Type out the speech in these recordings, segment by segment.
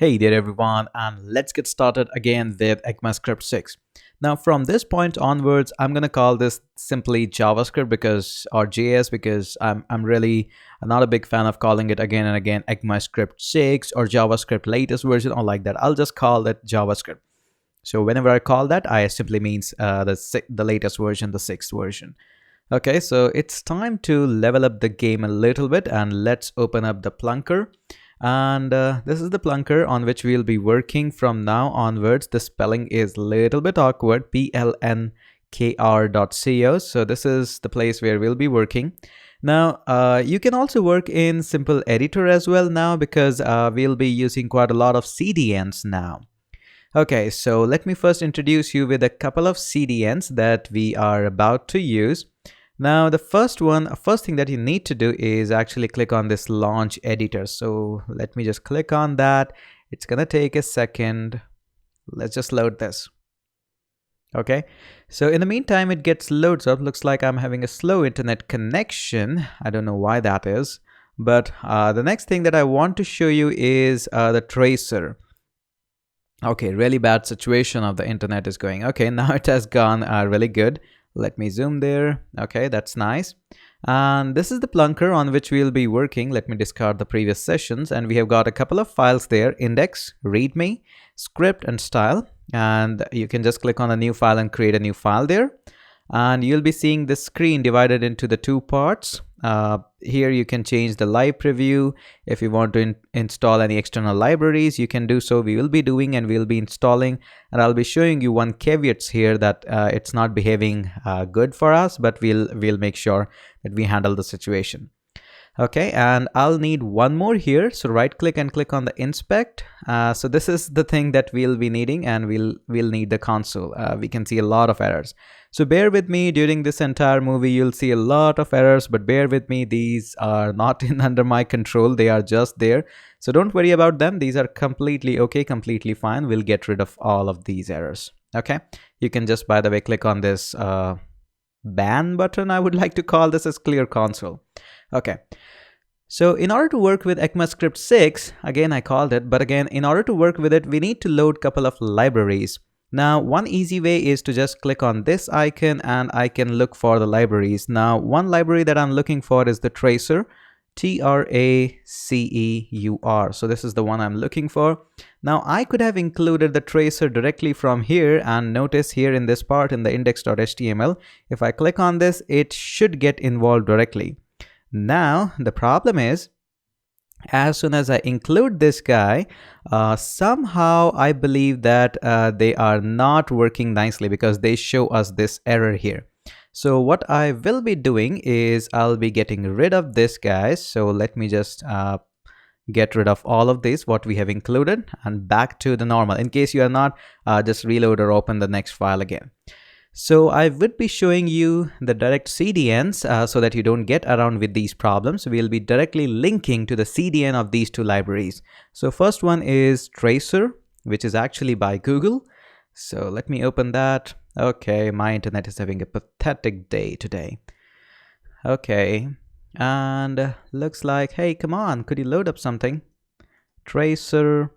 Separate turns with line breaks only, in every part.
Hey there everyone, and let's get started again with ECMAScript 6. Now from this point onwards, I'm going to call this simply JavaScript or JS because I'm really not a big fan of calling it again and again ECMAScript 6 or JavaScript latest version or like that. I'll just call it JavaScript. So whenever I call that, I simply means the latest version, the 6th version. Okay, so it's time to level up the game a little bit, and let's open up the Plunker. And this is the Plunker on which we'll be working from now onwards. The spelling is a little bit awkward, plnkr.co. So this is the place where we'll be working. Now, you can also work in simple editor as well now because we'll be using quite a lot of CDNs now. Okay, so let me first introduce you with a couple of CDNs that we are about to use. Now, the first thing that you need to do is actually click on this launch editor. So let me just click on that. It's gonna take a second. Let's just load this. Okay, so in the meantime, it gets loads up. Looks like I'm having a slow internet connection. I don't know why that is, but the next thing that I want to show you is the tracer. Okay, really bad situation of the internet is going. Okay, now it has gone really good. Let me zoom there. Okay, that's nice. And this is the Plunker on which we'll be working. Let me discard the previous sessions, and we have got a couple of files there: index, readme, script, and style. And you can just click on a new file and create a new file there. And you'll be seeing this screen divided into the two parts. Here you can change the live preview. If you want to install any external libraries, you can do so. We will be doing and we'll be installing, and I'll be showing you one caveats here that it's not behaving good for us, but we'll make sure that we handle the situation. Okay, and I'll need one more here. So right click and click on the inspect. So this is the thing that we'll be needing, and we'll need the console. We can see a lot of errors. So bear with me during this entire movie. You'll see a lot of errors, but bear with me. These are not under my control. They are just there. So don't worry about them. These are completely okay, completely fine. We'll get rid of all of these errors. Okay, you can just, by the way, click on this ban button. I would like to call this as clear console. Okay, so in order to work with ECMAScript 6, again I called it, but again, in order to work with it, we need to load a couple of libraries. Now, one easy way is to just click on this icon and I can look for the libraries. Now, one library that I'm looking for is the tracer, Traceur. So this is the one I'm looking for. Now, I could have included the tracer directly from here, and notice here in this part in the index.html, if I click on this, it should get involved directly. Now, the problem is, as soon as I include this guy, somehow I believe that they are not working nicely because they show us this error here. So what I will be doing is I'll be getting rid of this guy. So let me just get rid of all of this, what we have included, and back to the normal. In case you are not, just reload or open the next file again. So I would be showing you the direct CDNs so that you don't get around with these problems. We'll be directly linking to the CDN of these two libraries. So first one is Tracer, which is actually by Google. So let me open that. Okay, my internet is having a pathetic day today. Okay, and looks like, hey, come on, could you load up something? Tracer.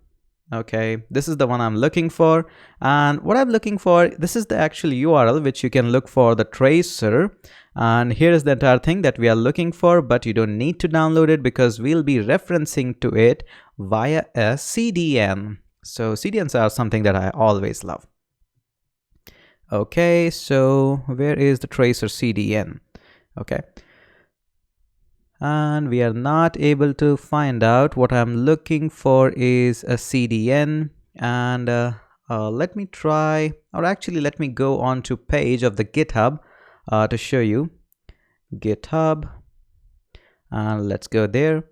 Okay, this is the one I'm looking for, and what I'm looking for, this is the actual URL which you can look for the tracer, and here is the entire thing that we are looking for, but you don't need to download it because we'll be referencing to it via a CDN. So CDNs are something that I always love. Okay, so where is the tracer CDN? Okay, and we are not able to find out. What I'm looking for is a CDN, and let me try, or actually let me go on to page of the GitHub to show you. GitHub, and let's go there,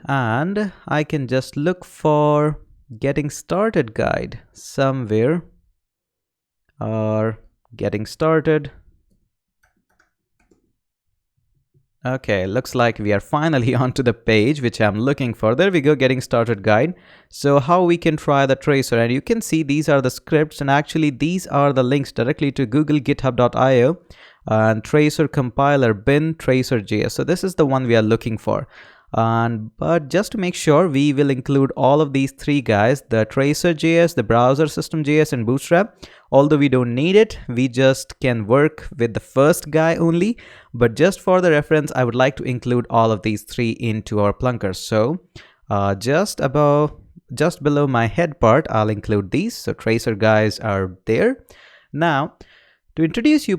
and I can just look for getting started guide somewhere, or getting started. Okay, looks like we are finally onto the page which I'm looking for. There we go, getting started guide. So how we can try the tracer, and you can see these are the scripts, and actually these are the links directly to Google github.io and tracer compiler bin tracer.js. So this is the one we are looking for. But just to make sure, we will include all of these three guys, the tracer.js, the browser system.js, and bootstrap. Although we don't need it, we just can work with the first guy only. But just for the reference, I would like to include all of these three into our plunker. So just below my head part, I'll include these. So tracer guys are there. Now, to introduce you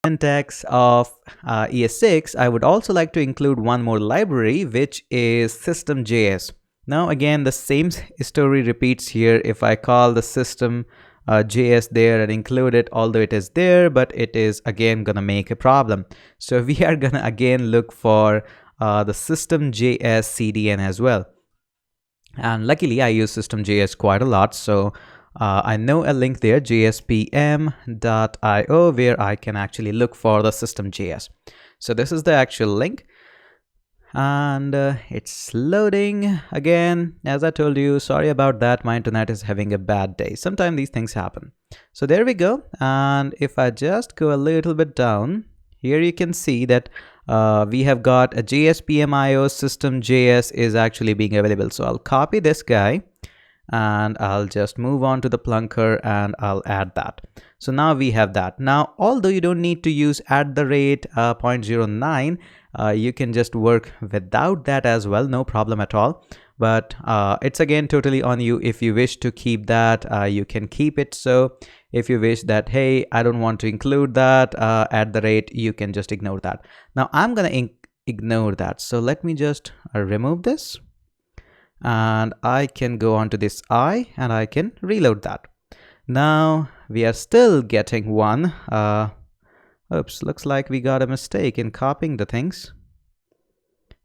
syntax of ES6, I would also like to include one more library, which is system.js. Now again, the same story repeats here. If I call the system JS there and include it, although it is there, but it is again gonna make a problem. So we are gonna again look for the system.js CDN as well. And luckily I use system.js quite a lot, so I know a link there, jspm.io, where I can actually look for the system.js. So this is the actual link, and it's loading again. As I told you, sorry about that, my internet is having a bad day. Sometimes these things happen. So there we go. And if I just go a little bit down, here you can see that we have got a jspm.io system.js is actually being available. So I'll copy this guy and I'll just move on to the plunker and I'll add that. So now we have that. Now, although you don't need to use @0.09, you can just work without that as well, no problem at all. But it's again totally on you. If you wish to keep that, you can keep it. So if you wish that, hey, I don't want to include that @ you can just ignore that. Now I'm gonna ignore that. So let me just remove this. And I can go on to this I and I can reload that. Now we are still getting one. Oops, looks like we got a mistake in copying the things.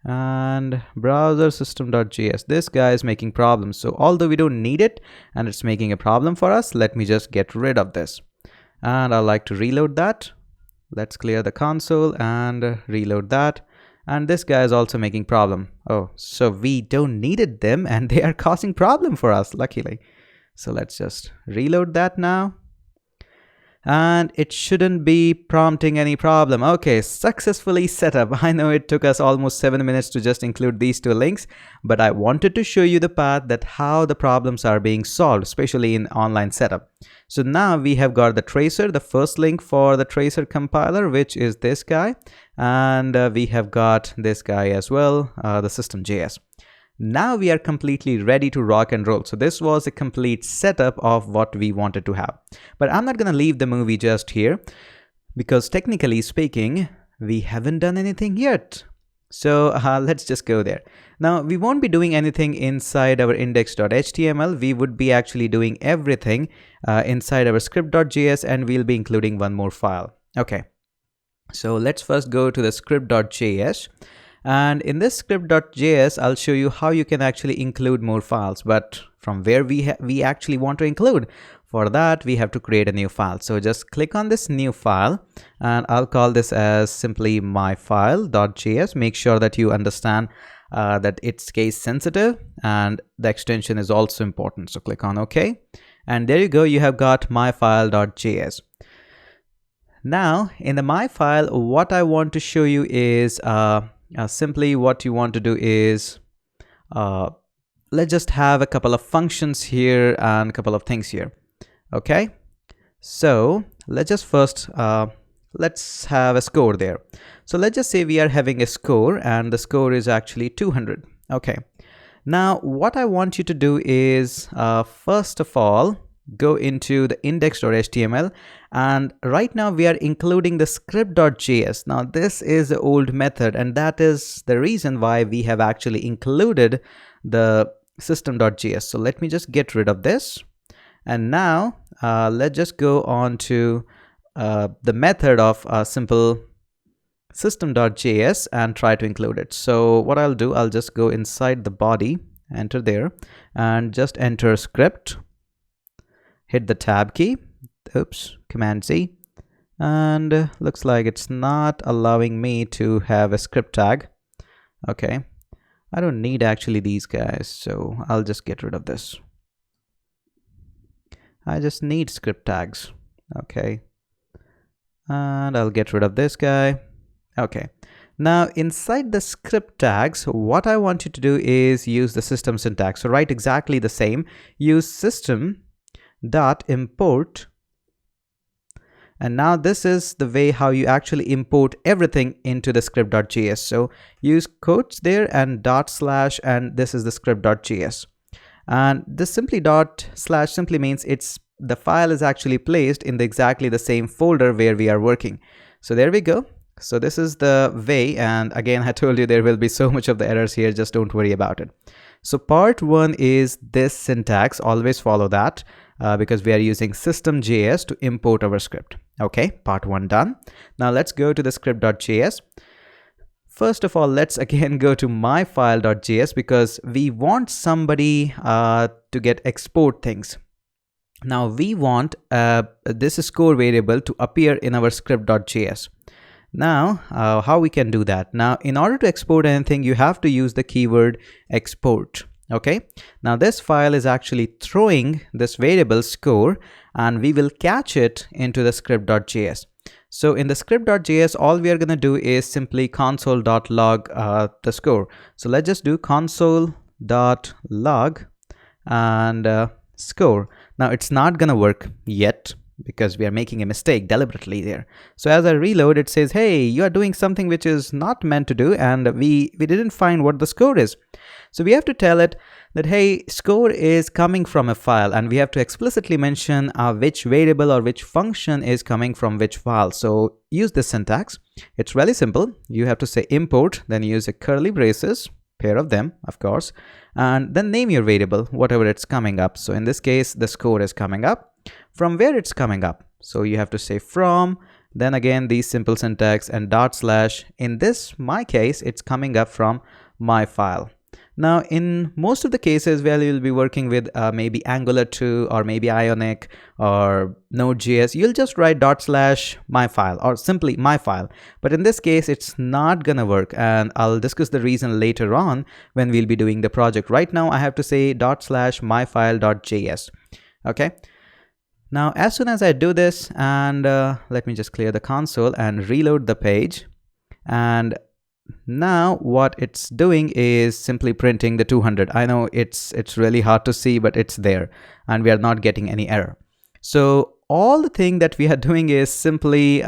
And browser system.js, this guy is making problems. So although we don't need it and it's making a problem for us, let me just get rid of this. And I like to reload that. Let's clear the console and reload that. And this guy is also making problem. Oh, so we don't needed them and they are causing problem for us, luckily. So let's just reload that now. And it shouldn't be prompting any problem. Okay, successfully set up. I know it took us almost 7 minutes to just include these two links, but I wanted to show you the path that how the problems are being solved, especially in online setup. So now we have got the tracer, the first link for the tracer compiler, which is this guy. And we have got this guy as well, the system.js. Now we are completely ready to rock and roll. So this was a complete setup of what we wanted to have. But I'm not going to leave the movie just here because technically speaking, we haven't done anything yet. So let's just go there. Now we won't be doing anything inside our index.html. We would be actually doing everything inside our script.js, and we'll be including one more file. Okay. So let's first go to the script.js. And in this script.js, I'll show you how you can actually include more files, but from where we actually want to include. For that, we have to create a new file. So just click on this new file and I'll call this as simply myfile.js. Make sure that you understand that it's case sensitive and the extension is also important. So click on OK. And there you go. You have got myfile.js. Now in the my file, what I want to show you is simply what you want to do is let's just have a couple of functions here and a couple of things here. Okay, so let's just first let's have a score there. So let's just say we are having a score and the score is actually 200. Okay, now what I want you to do is first of all go into the index.html, and right now we are including the script.js. Now this is the old method, and that is the reason why we have actually included the system.js. So let me just get rid of this, and now let's just go on to the method of simple system.js and try to include it. So what I'll do, I'll just go inside the body, enter there, and just enter script. Hit the tab key, oops, Command Z, and looks like it's not allowing me to have a script tag. Okay, I don't need actually these guys, so I'll just get rid of this. I just need script tags. Okay, and I'll get rid of this guy. Okay, Now inside the script tags, what I want you to do is use the system syntax. So write exactly the same. Use system dot import, and now this is the way how you actually import everything into the script.js. So use quotes there and dot slash, and this is the script.js. And this simply dot slash simply means it's the file is actually placed in exactly the same folder where we are working. So there we go. So this is the way, and again I told you there will be so much of the errors here, just don't worry about it. So part 1 is this syntax, always follow that because we are using system.js to import our script. Okay, part 1 done. Now let's go to the script.js. First of all, let's again go to myfile.js because we want somebody to get export things. Now we want this score variable to appear in our script.js. Now how we can do that? Now in order to export anything, you have to use the keyword export. Okay, now this file is actually throwing this variable score, and we will catch it into the script.js. So in the script.js, all we are going to do is simply console.log the score. So let's just do console.log and score. Now it's not going to work yet because we are making a mistake deliberately there. So as I reload, it says, hey, you are doing something which is not meant to do, and we didn't find what the score is. So we have to tell it that, hey, score is coming from a file, and we have to explicitly mention which variable or which function is coming from which file. So use this syntax. It's really simple. You have to say import, then use a curly braces, pair of them, of course, and then name your variable, whatever it's coming up. So in this case, the score is coming up. From where it's coming up? So you have to say from, then again, these simple syntax and dot slash. In my case, it's coming up from my file. Now, in most of the cases where you'll be working with maybe Angular 2 or maybe Ionic or Node.js, you'll just write dot slash my file or simply my file. But in this case, it's not gonna work, and I'll discuss the reason later on when we'll be doing the project. Right now, I have to say dot slash my file.js. Okay. Now, as soon as I do this, and let me just clear the console and reload the page, and now what it's doing is simply printing the 200. I know it's really hard to see, but it's there, and we are not getting any error. So all the thing that we are doing is simply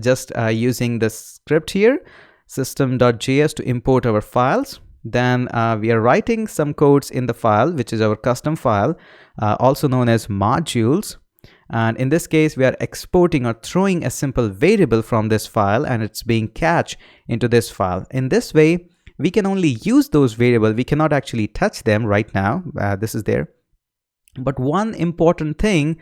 just using the script here, system.js, to import our files. Then we are writing some codes in the file, which is our custom file, also known as modules. And in this case, we are exporting or throwing a simple variable from this file, and it's being cached into this file. In this way, we can only use those variables. We cannot actually touch them right now. This is there. But one important thing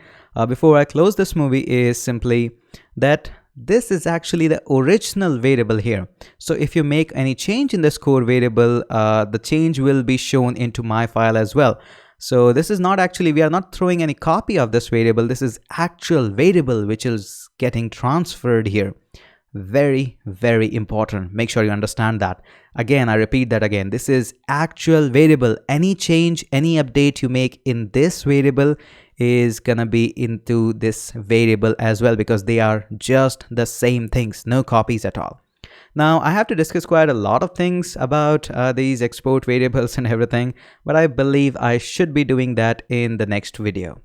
before I close this movie is simply that this is actually the original variable here. So if you make any change in the score variable, the change will be shown into my file as well. So this is not actually, we are not throwing any copy of this variable. This is actual variable which is getting transferred here. Very, very important. Make sure you understand that. Again, I repeat that again. This is actual variable. Any change, any update you make in this variable is gonna be into this variable as well, because they are just the same things, no copies at all. Now, I have to discuss quite a lot of things about these export variables and everything, but I believe I should be doing that in the next video.